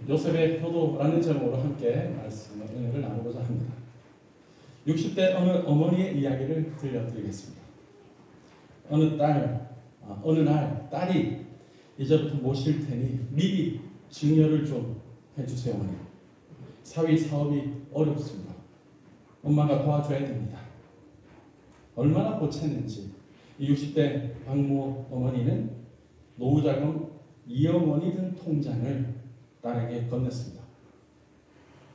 요셉의 효도라는 제목으로 함께 말씀의 은혜를 나누고자 합니다. 60대 어느 어머니의 이야기를 들려드리겠습니다. 어느 날 딸이 이제부터 모실 테니 미리 증여를 좀 해주세요. 어머니. 사위 사업이 어렵습니다. 엄마가 도와줘야 됩니다. 얼마나 보챘는지 이 60대 박모 어머니는 노후자금 2억 원이 든 통장을 딸에게 건넸습니다.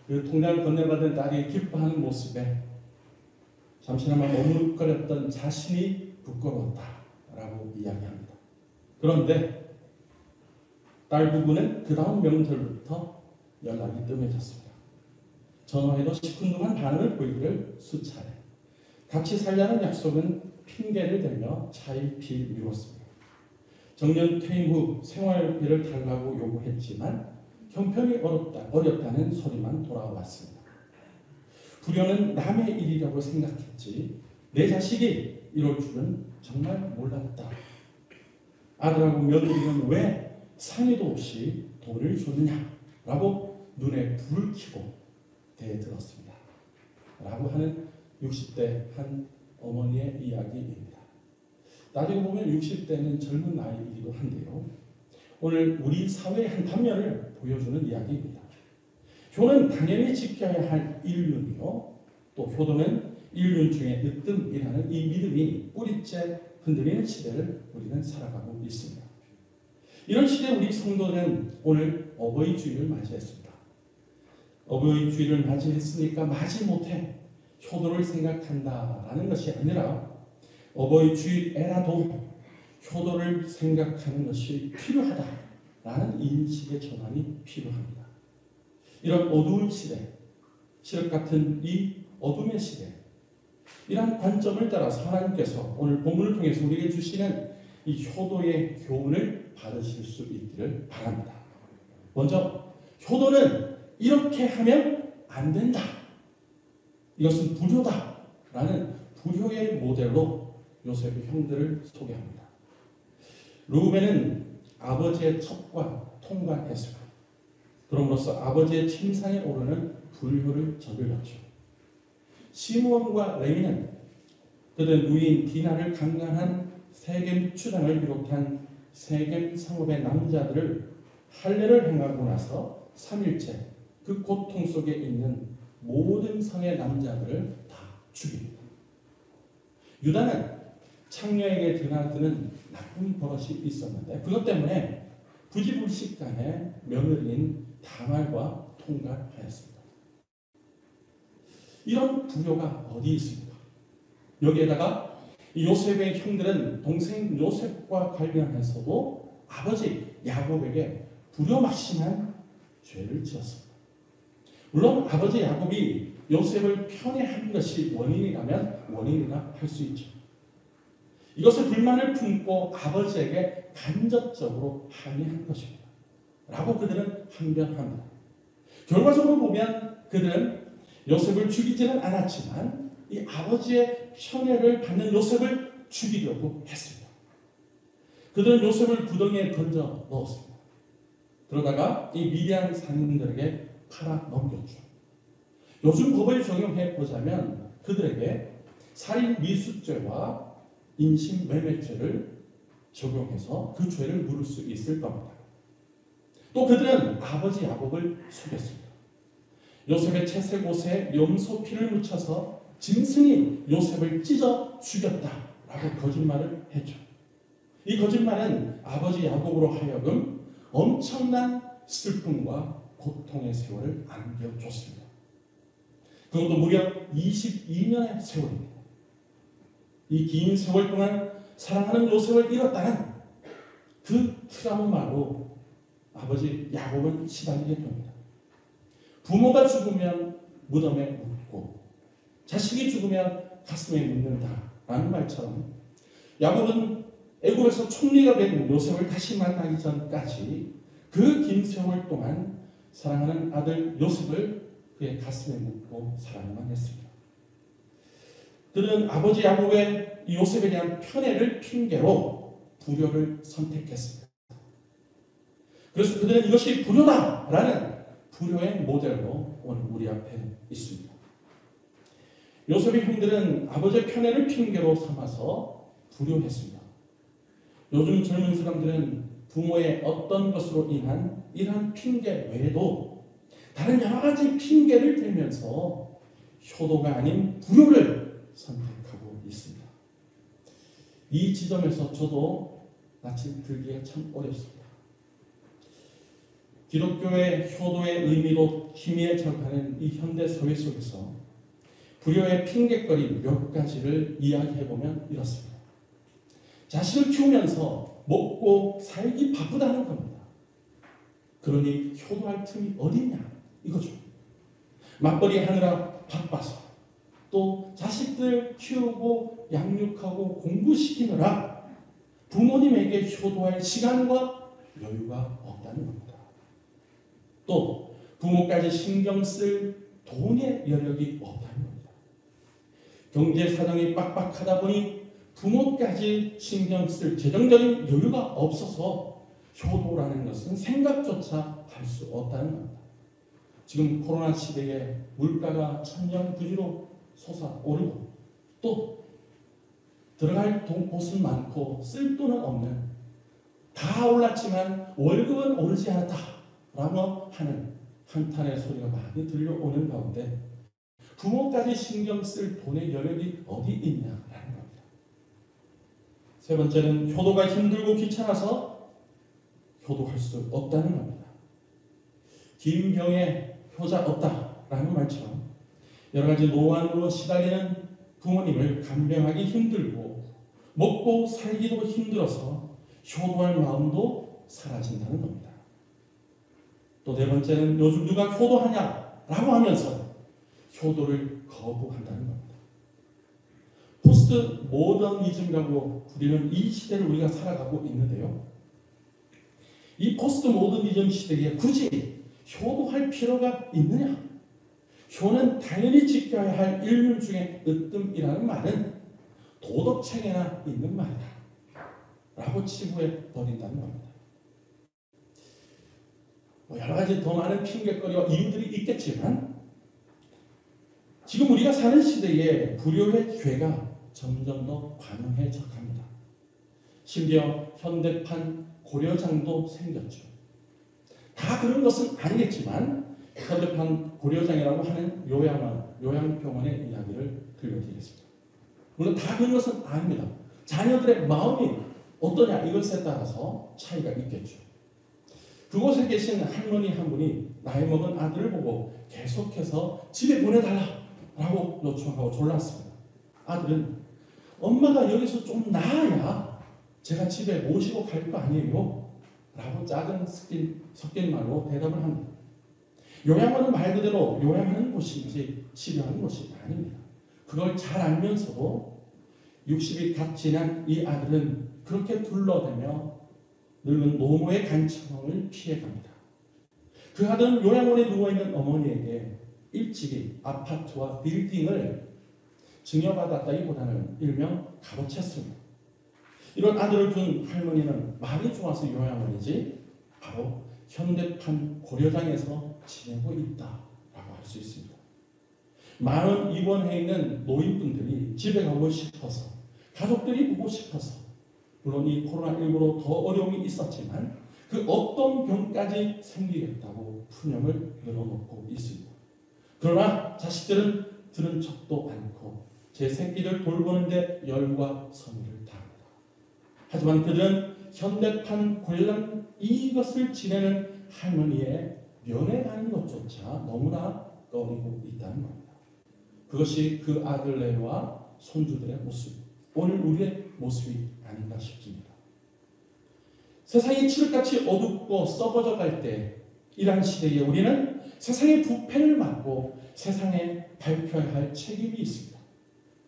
그 통장을 건네받은 딸이 기뻐하는 모습에 잠시나마 머뭇거렸던 자신이 부끄러웠다라고 이야기합니다. 그런데 딸 부부는 그 다음 명절부터 연락이 뜸해졌습니다. 전화에도 시큰둥한 반응을 보이기를 수차례. 같이 살자는 약속은 핑계를 대며 차일피일 미뤘습니다. 정년 퇴임 후 생활비를 달라고 요구했지만 형편이 어렵다는 소리만 돌아왔습니다. 불효는 남의 일이라고 생각했지 내 자식이 이럴 줄은 정말 몰랐다. 아들하고 며느리는 왜 상의도 없이 돈을 줬느냐라고 눈에 불을 켜고 대들었습니다. 라고 하는 60대 한 어머니의 이야기입니다. 따지고 보면 60대는 젊은 나이이기도 한데요. 오늘 우리 사회의 한 단면을 보여주는 이야기입니다. 효는 당연히 지켜야 할 인륜이요. 또 효도는 인륜 중에 으뜸이라는 이 믿음이 뿌리째 흔들리는 시대를 우리는 살아가고 있습니다. 이런 시대에 우리 성도는 오늘 어버이 주일을 맞이했습니다. 어버이 주일을 맞이했으니까 마지못해 효도를 생각한다라는 것이 아니라 어버이 주일에라도 효도를 생각하는 것이 필요하다라는 인식의 전환이 필요합니다. 이런 어두운 시대, 칠흑 같은 이 어둠의 시대, 이러한 관점을 따라서 하나님께서 오늘 본문을 통해서 우리에게 주시는 이 효도의 교훈을 받으실 수 있기를 바랍니다. 먼저 효도는 이렇게 하면 안 된다. 이것은 불효다라는 불효의 모델로 요셉의 형들을 소개합니다. 르우벤은 아버지의 첩과 통과했습니다. 그럼으로써 아버지의 침상에 오르는 불효를 저질렀죠. 시므온과 레위는 그들 누이인 디나를 강간한 세겜 추장을 비롯한 세겜 상업의 남자들을 할례를 행하고 나서 3일째 그 고통 속에 있는 모든 성의 남자들을 다 죽입니다. 유다는 창녀에게 드나드는 나쁜 버릇이 있었는데 그것 때문에 부지불식간에 며느리인 다말과 통과하였습니다. 이런 불효가 어디 있습니까? 여기에다가 요셉의 형들은 동생 요셉과 관련해서도 아버지 야곱에게 불효막심한 죄를 지었습니다. 물론 아버지 야곱이 요셉을 편애한 것이 원인이라면 원인이라 할 수 있죠. 이것을 불만을 품고 아버지에게 간접적으로 항의한 것입니다. 라고 그들은 항변합니다. 결과적으로 보면 그들은 요셉을 죽이지는 않았지만 이 아버지의 편애를 받는 요셉을 죽이려고 했습니다. 그들은 요셉을 구덩이에 던져 넣었습니다. 그러다가 이 미디안 상인들에게 팔아 넘겼죠. 요즘 법을 적용해 보자면 그들에게 살인 미수죄와 인신매매죄를 적용해서 그 죄를 물을 수 있을 겁니다. 또 그들은 아버지 야곱을 속였습니다. 요셉의 채색옷에 염소 피를 묻혀서 짐승이 요셉을 찢어 죽였다라고 거짓말을 했죠. 이 거짓말은 아버지 야곱으로 하여금 엄청난 슬픔과 고통의 세월을 안겨줬습니다. 그것도 무려 22년의 세월입니다. 이 긴 세월 동안 사랑하는 요셉을 잃었다는 그 트라우마로 아버지 야곱은 시달리게 됩니다. 부모가 죽으면 무덤에 묻고 자식이 죽으면 가슴에 묻는다라는 말처럼 야곱은 애굽에서 총리가 된 요셉을 다시 만나기 전까지 그 긴 세월 동안 사랑하는 아들 요셉을 그의 가슴에 묻고 사랑만 했습니다. 그들은 아버지 야곱의 요셉에 대한 편애를 핑계로 불효를 선택했습니다. 그래서 그들은 이것이 불효다라는 불효의 모델로 오늘 우리 앞에 있습니다. 요셉의 형들은 아버지의 편애를 핑계로 삼아서 불효했습니다. 요즘 젊은 사람들은 부모의 어떤 것으로 인한 이러한 핑계 외에도 다른 여러 가지 핑계를 대면서 효도가 아닌 불효를 선택하고 있습니다. 이 지점에서 저도 낯을 들기가 참 어렵습니다. 기독교의 효도의 의미로 희미해져가는 이 현대 사회 속에서 불효의 핑계거리 몇 가지를 이야기해보면 이렇습니다. 자식을 키우면서 먹고 살기 바쁘다는 겁니다. 그러니 효도할 틈이 어디냐 이거죠. 맞벌이 하느라 바빠서 또 자식들 키우고 양육하고 공부시키느라 부모님에게 효도할 시간과 여유가 없다는 겁니다. 또 부모까지 신경 쓸 돈의 여력이 없다는 겁니다. 경제 사정이 빡빡하다 보니 부모까지 신경 쓸 재정적인 여유가 없어서 효도라는 것은 생각조차 할 수 없다는 겁니다. 지금 코로나 시대에 물가가 천년부지로 솟아오르고 또 들어갈 곳은 많고 쓸 돈은 없는, 다 올랐지만 월급은 오르지 않았다라고 하는 한탄의 소리가 많이 들려오는 가운데 부모까지 신경 쓸 돈의 여력이 어디 있냐라는 겁니다. 세 번째는 효도가 힘들고 귀찮아서 효도할 수 없다는 겁니다. 긴 병에 효자 없다라는 말처럼 여러 가지 노안으로 시달리는 부모님을 간병하기 힘들고 먹고 살기도 힘들어서 효도할 마음도 사라진다는 겁니다. 또 네 번째는 요즘 누가 효도하냐라고 하면서 효도를 거부한다는 겁니다. 포스트 모더니즘이라고 부르는 이 시대를 우리가 살아가고 있는데요. 이 포스트 모더니즘 시대에 굳이 효도할 필요가 있느냐? 효는 당연히 지켜야 할 일률 중에 으뜸이라는 말은 도덕책에나 있는 말이다 라고 치부해 버린다는 겁니다. 여러 가지 더 많은 핑계거리와 이유들이 있겠지만 지금 우리가 사는 시대에 불효의 죄가 점점 더 관영해져 갑니다. 심지어 현대판 고려장도 생겼죠. 다 그런 것은 아니겠지만 현대판 고려장이라고 하는 요양병원의 이야기를 들려드리겠습니다. 물론 다 그런 것은 아닙니다. 자녀들의 마음이 어떠냐 이것에 따라서 차이가 있겠죠. 그곳에 계신 할머니 한 분이 나이 먹은 아들을 보고 계속해서 집에 보내달라고 요청하고 졸랐습니다. 아들은 엄마가 여기서 좀 나아야 제가 집에 모시고 갈 거 아니에요? 라고 짜증 섞인 말로 대답을 합니다. 요양원은 말 그대로 요양하는 곳이지 치료하는 곳이 아닙니다. 그걸 잘 알면서도 60이 갓 지난 이 아들은 그렇게 둘러대며 늙은 노모의 간청을 피해갑니다. 그 아들은 요양원에 누워있는 어머니에게 일찍이 아파트와 빌딩을 증여받았다기보다는 일명 값어쳤습니다. 이런 아들을 둔 할머니는 말이 좋아서 요양원이지 바로 현대판 고려장에서 지내고 있다라고 할 수 있습니다. 많은 입원해 있는 노인분들이 집에 가고 싶어서, 가족들이 보고 싶어서, 물론 이 코로나19로 더 어려움이 있었지만 그 어떤 병까지 생기겠다고 푸념을 늘어놓고 있습니다. 그러나 자식들은 들은 척도 않고 제 새끼를 돌보는데 열과 성의를 다합니다. 하지만 그들은 현대판 고려장 이것을 지내는 할머니의 면회하는 것조차 너무나 꺼리고 있다는 겁니다. 그것이 그 아들네와 손주들의 모습, 오늘 우리의 모습이 아닌가 싶습니다. 세상이 칠흑같이 어둡고 썩어져 갈 때 이러한 시대에 우리는 세상의 부패를 막고 세상에 밝혀야 할 책임이 있습니다.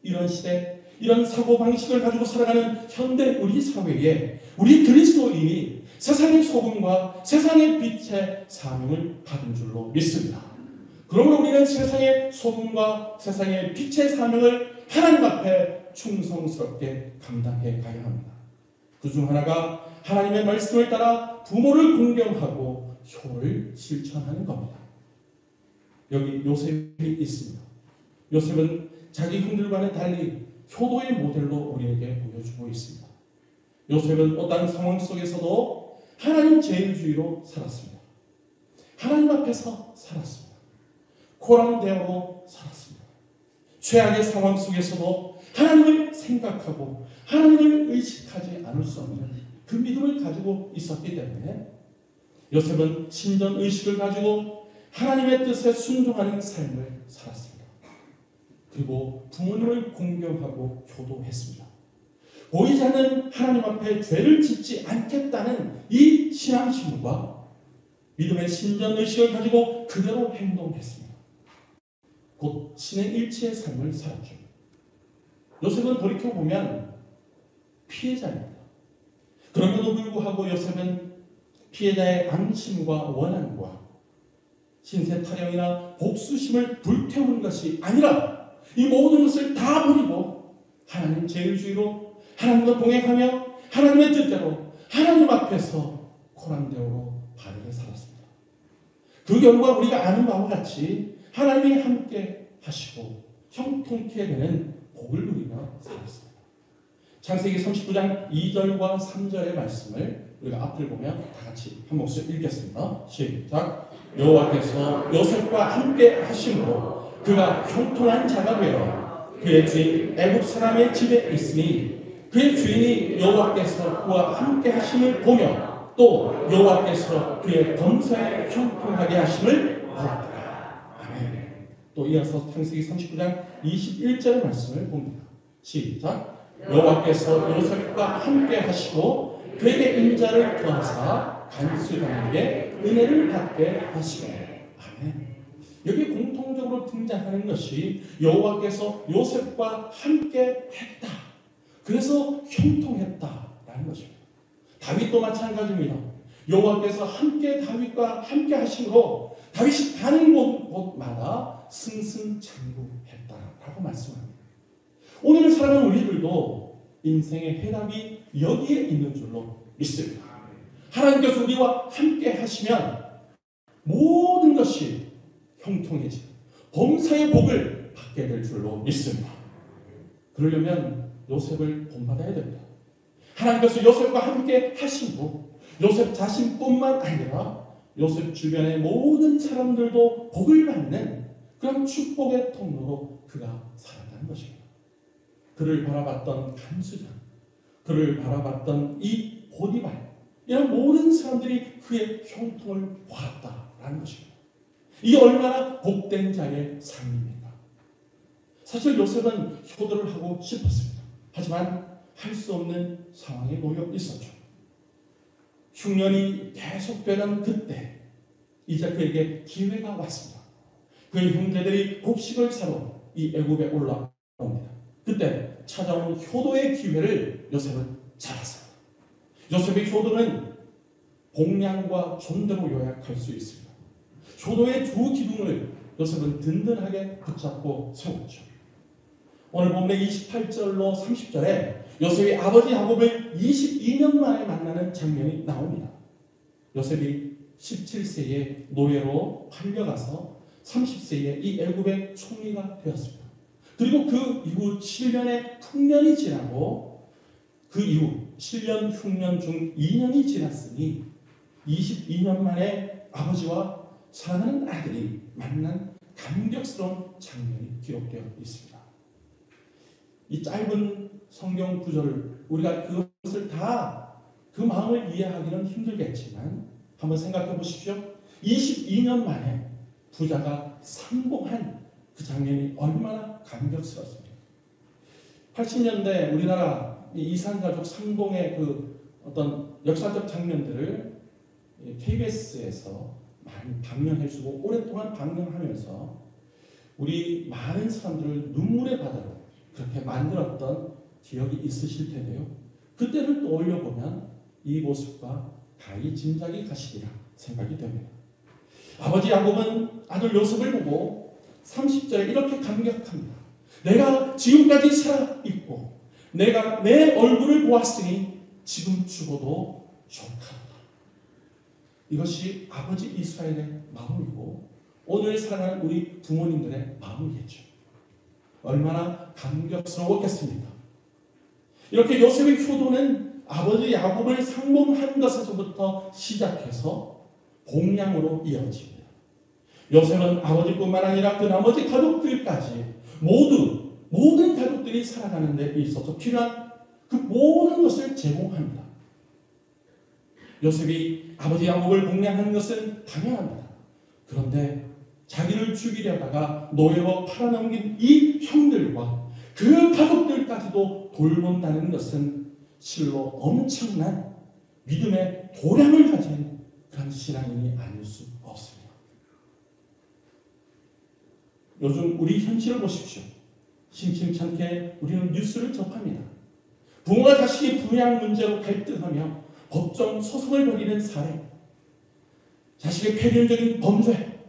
이런 시대, 이런 사고방식을 가지고 살아가는 현대 우리 사회에 우리 그리스도인이 세상의 소금과 세상의 빛의 사명을 받은 줄로 믿습니다. 그러므로 우리는 세상의 소금과 세상의 빛의 사명을 하나님 앞에 충성스럽게 감당해 가야 합니다. 그 중 하나가 하나님의 말씀을 따라 부모를 공경하고 효를 실천하는 겁니다. 여기 요셉이 있습니다. 요셉은 자기 형들과는 달리 효도의 모델로 우리에게 보여주고 있습니다. 요셉은 어떤 상황 속에서도 하나님 제일주의로 살았습니다. 하나님 앞에서 살았습니다. 코랑대어로 살았습니다. 최악의 상황 속에서도 하나님을 생각하고 하나님을 의식하지 않을 수 없는 그 믿음을 가지고 있었기 때문에 요셉은 신전의식을 가지고 하나님의 뜻에 순종하는 삶을 살았습니다. 그리고 부모님을 공경하고 효도했습니다. 보이지 않는 하나님 앞에 죄를 짓지 않겠다는 이 신앙심과 믿음의 신전의식을 가지고 그대로 행동했습니다. 곧 신행일치의 삶을 살았죠. 요셉은 돌이켜보면 피해자입니다. 그럼에도 불구하고 요셉은 피해자의 앙심과 원한과 신세타령이나 복수심을 불태우는 것이 아니라 이 모든 것을 다 버리고 하나님 제일주의로 하나님과 동행하며 하나님의 뜻대로 하나님 앞에서 코랑대오로 바르게 살았습니다. 그 결과 우리가 아는 바와 같이 하나님이 함께 하시고 형통케 되는 복을 누리며 살았습니다. 창세기 39장 2절과 3절의 말씀을 우리가 앞을 보며 다 같이 한 목소리 읽겠습니다. 시작. 여호와께서 요셉과 함께 하심으로 그가 형통한 자가 되어 그의 주인 애굽 사람의 집에 있으니 그의 주인이 여호와께서 그와 함께 하심을 보며 또 여호와께서 그의 범사에 형통하게 하심을 보았더라. 아멘. 또 이어서 창세기 39장 21절의 말씀을 봅니다. 시작. 여호와께서 요셉과 함께 하시고 그에게 인자를 더하사 간수장에게 은혜를 받게 하시네. 아멘. 여기 공통적으로 등장하는 것이 여호와께서 요셉과 함께 했다. 그래서 형통했다라는 것입니다. 다윗도 마찬가지입니다. 여호와께서 함께 다윗과 함께 하심으로 다윗이 가는 곳마다 승승장구했다라고 말씀합니다. 오늘 살아가는 우리들도 인생의 해답이 여기에 있는 줄로 믿습니다. 하나님께서 우리와 함께 하시면 모든 것이 형통해지고 범사의 복을 받게 될 줄로 믿습니다. 그러려면 요셉을 본받아야 됩니다. 하나님께서 요셉과 함께 하시고 요셉 자신뿐만 아니라 요셉 주변의 모든 사람들도 복을 받는 그런 축복의 통로로 그가 살았다는 것입니다. 그를 바라봤던 간수장, 그를 바라봤던 이 보디발, 이런 모든 사람들이 그의 형통을 보았다라는 것입니다. 이게 얼마나 복된 자의 삶입니까? 사실 요셉은 효도를 하고 싶었습니다. 하지만 할 수 없는 상황에 놓여 있었죠. 흉년이 계속되던 그때 이제 그에게 기회가 왔습니다. 그의 형제들이 곡식을 사러 이 애굽에 올라옵니다. 그때 찾아온 효도의 기회를 요셉은 잡았습니다. 요셉의 효도는 복량과 존대로 요약할 수 있습니다. 효도의 두 기둥을 요셉은 든든하게 붙잡고 세웠죠. 오늘 본문의 28절로 30절에 요셉이 아버지 야곱을 22년 만에 만나는 장면이 나옵니다. 요셉이 17세에 노예로 팔려가서 30세에 이 애굽의 총리가 되었습니다. 그리고 그 이후 7년의 풍년이 지나고 그 이후 7년 흉년 중 2년이 지났으니 22년 만에 아버지와 사랑하는 아들이 만난 감격스러운 장면이 기록되어 있습니다. 이 짧은 성경 구절을 우리가 그것을 다 그 마음을 이해하기는 힘들겠지만 한번 생각해 보십시오. 22년 만에 부자가 상봉한 그 장면이 얼마나 감격스럽습니까? 80년대 우리나라 이산가족 상봉의 그 어떤 역사적 장면들을 KBS에서 많이 방영해주고 오랫동안 방영하면서 우리 많은 사람들을 눈물의 바다로 그렇게 만들었던 기억이 있으실 텐데요. 그때를 떠올려 보면 이 모습과 가히 짐작이 가시리라 생각이 됩니다. 아버지 야곱은 아들 요셉을 보고 30절에 이렇게 감격합니다. 내가 지금까지 살아있고 내가 내 얼굴을 보았으니 지금 죽어도 좋다. 이것이 아버지 이스라엘의 마음이고 오늘 살아가는 우리 부모님들의 마음이겠죠. 얼마나 감격스러웠겠습니까? 이렇게 요셉의 효도는 아버지 야곱을 상봉한 것에서부터 시작해서 봉양으로 이어집니다. 요셉은 아버지뿐만 아니라 그 나머지 가족들까지 모든 가족들이 살아가는 데 있어서 필요한 그 모든 것을 제공합니다. 요셉이 아버지 야곱을 봉양하는 것은 당연합니다. 그런데 자기를 죽이려다가 노예로 팔아넘긴 이 형들과 그 가족들까지도 돌본다는 것은 실로 엄청난 믿음의 도량을 가진 그런 신앙인이 아닐 수 없습니다. 요즘 우리 현실을 보십시오. 심심찮게 우리는 뉴스를 접합니다. 부모가 자식이 부양 문제로 갈등하며 법정 소송을 벌이는 사례, 자식의 폐륜적인 범죄,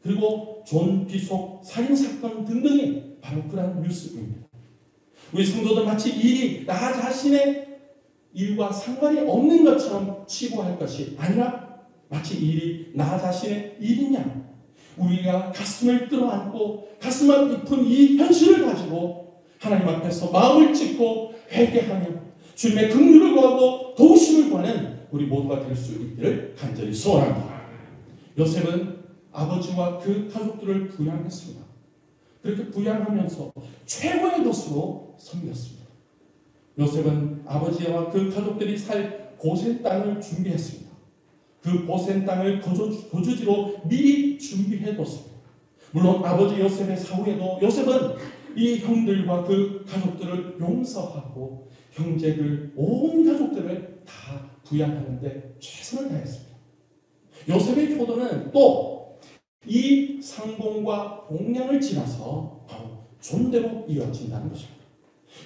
그리고 존 비속 살인사건 등등이 바로 그런 뉴스입니다. 우리 성도들 마치 일이 나 자신의 일과 상관이 없는 것처럼 치부할 것이 아니라 마치 일이 나 자신의 일이냐, 우리가 가슴을 끌어안고 가슴만 깊은 이 현실을 가지고 하나님 앞에서 마음을 찢고 회개하며 주님의 긍휼을 구하고 도우심을 구하는 우리 모두가 될 수 있기를 간절히 소원합니다. 요셉은 아버지와 그 가족들을 부양했습니다. 그렇게 부양하면서 최고의 것으로 섬겼습니다. 요셉은 아버지와 그 가족들이 살 고센 땅을 준비했습니다. 그 고센 땅을 거주지로 미리 준비해뒀습니다. 물론 아버지 요셉의 사후에도 요셉은 이 형들과 그 가족들을 용서하고 형제들 온 가족들을 다 부양하는 데 최선을 다했습니다. 요셉의 효도는 또 이 상봉과 봉양을 지나서 바로 존대로 이어진다는 것입니다.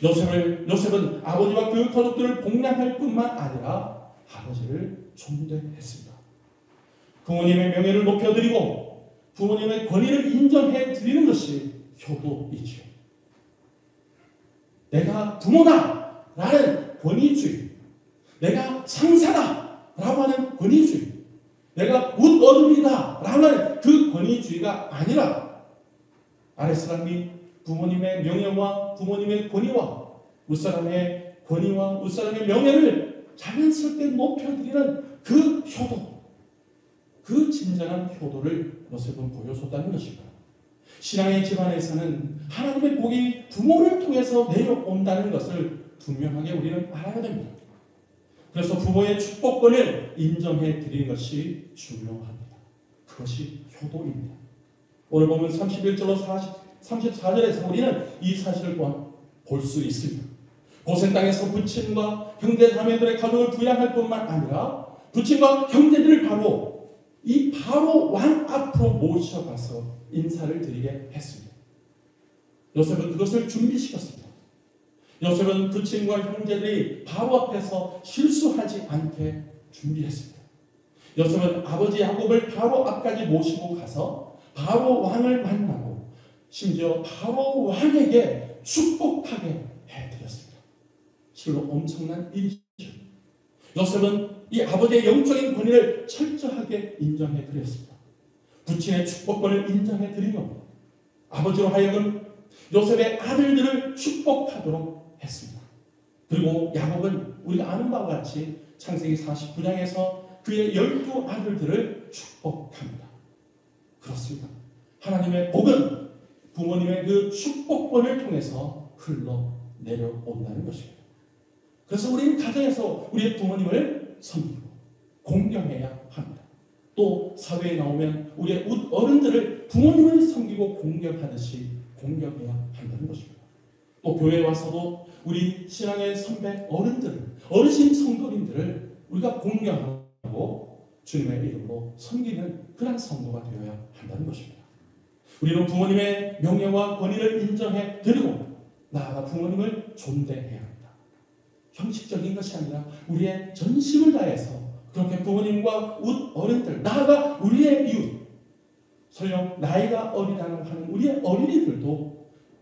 요셉은 아버지와 그 가족들을 봉양할 뿐만 아니라 아버지를 존대했습니다. 부모님의 명예를 높여드리고 부모님의 권위를 인정해 드리는 것이 효도이지요. 내가 부모다 라는 권위주의, 내가 상사다 라고 하는 권위주의, 내가 웃어른이다 라고 하는 그 권위주의가 아니라 아랫사람이 부모님의 명예와 부모님의 권위와 윗사람의 권위와 윗사람의 명예를 자연스럽게 높여드리는 그 효도, 그 진정한 효도를 요셉은 보여줬다는 것입니다. 신앙의 집안에서는 하나님의 복이 부모를 통해서 내려온다는 것을 분명하게 우리는 알아야 됩니다. 그래서 부모의 축복권을 인정해 드리는 것이 중요합니다. 그것이 효도입니다. 오늘 보면 31절로 34절에서 우리는 이 사실을 또한 볼 수 있습니다. 고센 땅에서 부친과 형제 자매들의 가족을 부양할 뿐만 아니라 부친과 형제들을 바로 왕 앞으로 모셔가서 인사를 드리게 했습니다. 요셉은 그것을 준비시켰습니다. 요셉은 부친과 형제들이 바로 앞에서 실수하지 않게 준비했습니다. 요셉은 아버지 야곱을 바로 앞까지 모시고 가서 바로 왕을 만나고 심지어 바로 왕에게 축복하게 해드렸습니다. 실로 엄청난 일이죠. 요셉은 이 아버지의 영적인 권위를 철저하게 인정해 드렸습니다. 부친의 축복권을 인정해 드린 겁니다. 아버지로 하여금 요셉의 아들들을 축복하도록 했습니다. 그리고 야곱은 우리가 아는 바와 같이 창세기 49장에서 그의 12아들들을 축복합니다. 그렇습니다. 하나님의 복은 부모님의 그 축복권을 통해서 흘러내려온다는 것입니다. 그래서 우리는 가정에서 우리의 부모님을 섬기고 공경해야 합니다. 또 사회에 나오면 우리의 어른들을 부모님을 섬기고 공경하듯이 공경해야 한다는 것입니다. 또 교회에 와서도 우리 신앙의 선배 어르신 성도님들을 우리가 공경하고 주님의 이름으로 섬기는 그런 성도가 되어야 한다는 것입니다. 우리는 부모님의 명예와 권위를 인정해 드리고 나아가 부모님을 존대해야 합니다. 형식적인 것이 아니라 우리의 전심을 다해서 그렇게 부모님과 어른들, 나아가 우리의 이웃, 설령 나이가 어리다고 하는 우리의 어린이들도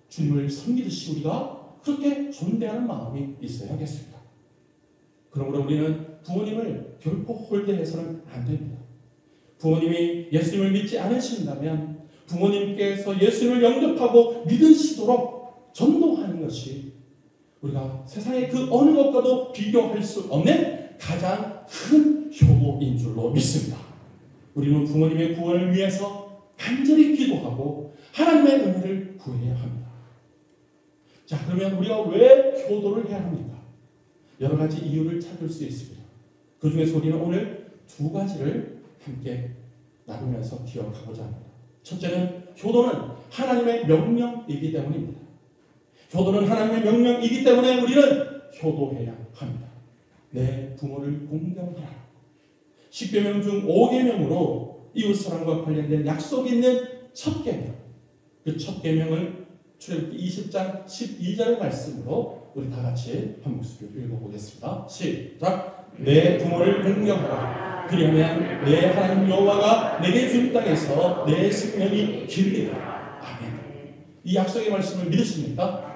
주님을 섬기듯이 우리가 그렇게 존대하는 마음이 있어야겠습니다. 그러므로 우리는 부모님을 결코 홀대해서는 안 됩니다. 부모님이 예수님을 믿지 않으신다면 부모님께서 예수님을 영접하고 믿으시도록 전도하는 것이 우리가 세상의 그 어느 것과도 비교할 수 없는 가장 큰 효도인 줄로 믿습니다. 우리는 부모님의 구원을 위해서 간절히 기도하고 하나님의 은혜를 구해야 합니다. 자, 그러면 우리가 왜 효도를 해야 합니까? 여러 가지 이유를 찾을 수 있습니다. 그 중에서 우리는 오늘 두 가지를 함께 나누면서 기억하고자 합니다. 첫째는 효도는 하나님의 명령이기 때문입니다. 효도는 하나님의 명령이기 때문에 우리는 효도해야 합니다. 내 부모를 공경하라. 10계명 중 5계명으로 이웃사랑과 관련된 약속이 있는 첫 계명, 그 첫 계명을 출애굽기 20장 12절의 말씀으로 우리 다 같이 한 목소리로 읽어보겠습니다. 시작. 내 부모를 공경하라. 그리하면 내 하나님 여호와가 내게 준 땅에서 내 생명이 길리라. 아멘. 이 약속의 말씀을 믿으십니까?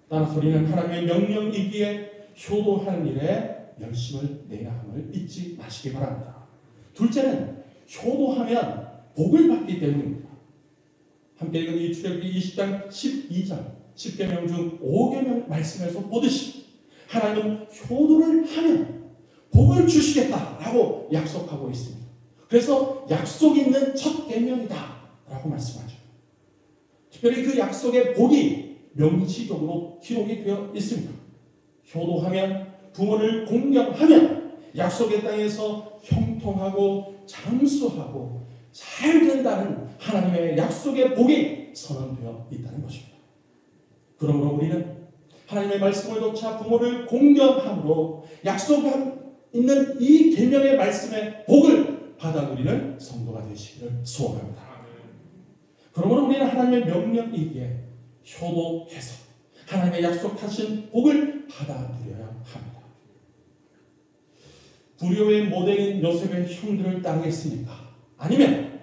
따라서 우리는 하나님의 명령이기에 효도하는 일에 열심을 내야 함을 잊지 마시기 바랍니다. 둘째는 효도하면 복을 받기 때문입니다. 함께 읽은 이 출애굽기 20장 12절 10계명 중 5계명 말씀에서 보듯이 하나님은 효도를 하면 복을 주시겠다라고 약속하고 있습니다. 그래서 약속 있는 첫 계명이다 라고 말씀하죠. 특별히 그 약속의 복이 명시적으로 기록이 되어 있습니다. 효도하면, 부모를 공경하면 약속의 땅에서 형통하고 장수하고 잘 된다는 하나님의 약속의 복이 선언되어 있다는 것입니다. 그러므로 우리는 하나님의 말씀을 좇아 부모를 공경함으로 약속 있는 이 계명의 말씀의 복을 받아 누리는 성도가 되시기를 소원합니다. 그러므로 우리는 하나님의 명령이기에 효도해서 하나님의 약속하신 복을 받아 누려야 합니다. 불효의 모델인 요셉의 형들을 따르겠습니까? 아니면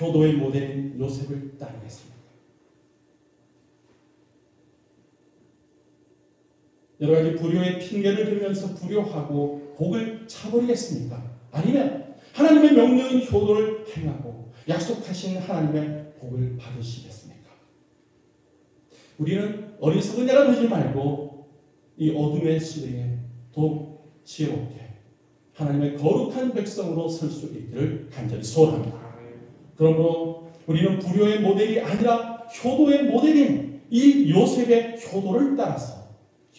효도의 모델인 요셉을 따르겠습니까? 여러 가지 불효의 핑계를 들면서 불효하고 복을 차버리겠습니까? 아니면 하나님의 명령인 효도를 행하고 약속하신 하나님의 복을 받으시겠습니까? 우리는 어리석은 자가 되지 말고 이 어둠의 시대에 더욱 지혜롭게 하나님의 거룩한 백성으로 설 수 있기를 간절히 소원합니다. 그러므로 우리는 불효의 모델이 아니라 효도의 모델인 이 요셉의 효도를 따라서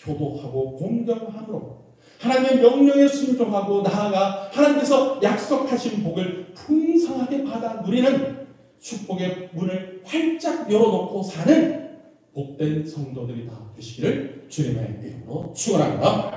효도하고 공경함으로 하나님의 명령에 순종하고 나아가 하나님께서 약속하신 복을 풍성하게 받아 누리는 축복의 문을 활짝 열어놓고 사는 복된 성도들이 다 되시기를 주님의 이름으로 축원합니다.